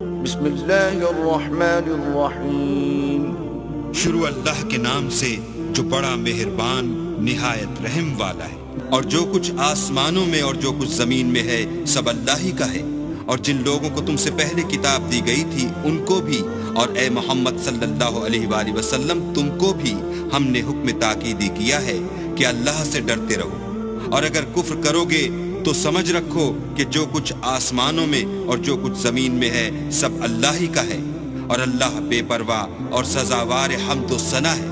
بسم اللہ الرحمن الرحیم۔ شروع اللہ کے نام سے جو بڑا مہربان نہایت رحم والا ہے۔ اور جو کچھ آسمانوں میں اور جو کچھ زمین میں ہے سب اللہ ہی کا ہے۔ اور جن لوگوں کو تم سے پہلے کتاب دی گئی تھی ان کو بھی، اور اے محمد صلی اللہ علیہ وآلہ وسلم تم کو بھی ہم نے حکم تاکیدی کیا ہے کہ اللہ سے ڈرتے رہو، اور اگر کفر کرو گے تو سمجھ رکھو کہ جو کچھ آسمانوں میں اور جو کچھ زمین میں ہے سب اللہ ہی کا ہے، اور اللہ بے پرواہ اور سزاوار حمد و ثنا ہے۔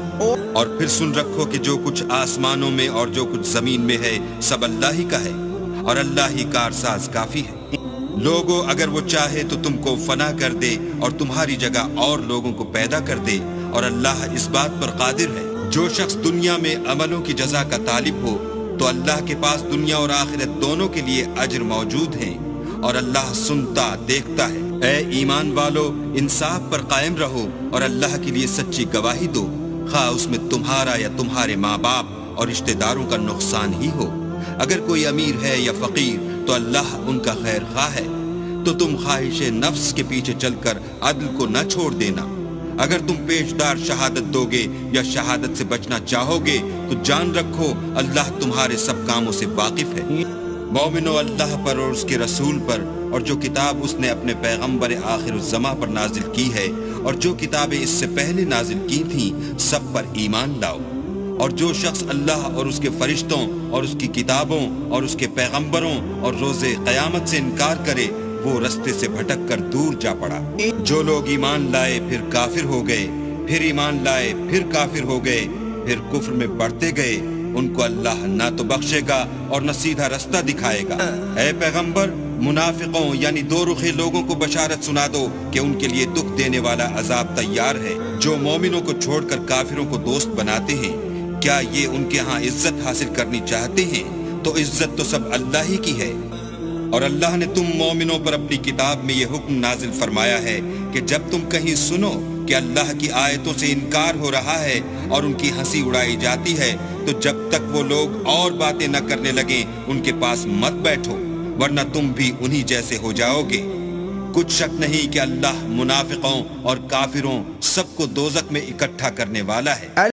اور پھر سن رکھو کہ جو کچھ آسمانوں میں اور جو کچھ زمین میں ہے سب اللہ ہی کا ہے، اور اللہ ہی کارساز کافی ہے۔ لوگو اگر وہ چاہے تو تم کو فنا کر دے اور تمہاری جگہ اور لوگوں کو پیدا کر دے، اور اللہ اس بات پر قادر ہے۔ جو شخص دنیا میں عملوں کی جزا کا طالب ہو تو اللہ کے پاس دنیا اور آخرت دونوں کے لیے اجر موجود ہیں، اور اللہ سنتا دیکھتا ہے۔ اے ایمان والو، انصاف پر قائم رہو اور اللہ کے لیے سچی گواہی دو، خواہ اس میں تمہارا یا تمہارے ماں باپ اور رشتہ داروں کا نقصان ہی ہو۔ اگر کوئی امیر ہے یا فقیر تو اللہ ان کا خیر خواہ ہے، تو تم خواہش نفس کے پیچھے چل کر عدل کو نہ چھوڑ دینا۔ اگر تم پیشدار شہادت دو گے یا شہادت سے بچنا چاہو گے تو جان رکھو اللہ تمہارے سب کاموں سے واقف ہے۔ مومنو، اللہ پر اور اس کے رسول پر اور جو کتاب اس نے اپنے پیغمبر آخر الزماں پر نازل کی ہے اور جو کتابیں اس سے پہلے نازل کی تھیں سب پر ایمان لاؤ۔ اور جو شخص اللہ اور اس کے فرشتوں اور اس کی کتابوں اور اس کے پیغمبروں اور روز قیامت سے انکار کرے وہ رستے سے بھٹک کر دور جا پڑا۔ جو لوگ ایمان لائے پھر کافر ہو گئے، پھر ایمان لائے پھر کافر ہو گئے، پھر کفر میں بڑھتے گئے، ان کو اللہ نہ تو بخشے گا اور نہ سیدھا رستہ دکھائے گا۔ اے پیغمبر، منافقوں یعنی دو رخی لوگوں کو بشارت سنا دو کہ ان کے لیے دکھ دینے والا عذاب تیار ہے۔ جو مومنوں کو چھوڑ کر کافروں کو دوست بناتے ہیں، کیا یہ ان کے ہاں عزت حاصل کرنی چاہتے ہیں؟ تو عزت تو سب اللہ ہی کی ہے۔ اور اللہ نے تم مومنوں پر اپنی کتاب میں یہ حکم نازل فرمایا ہے کہ جب تم کہیں سنو کہ اللہ کی آیتوں سے انکار ہو رہا ہے اور ان کی ہنسی اڑائی جاتی ہے تو جب تک وہ لوگ اور باتیں نہ کرنے لگیں ان کے پاس مت بیٹھو، ورنہ تم بھی انہی جیسے ہو جاؤ گے۔ کچھ شک نہیں کہ اللہ منافقوں اور کافروں سب کو دوزخ میں اکٹھا کرنے والا ہے۔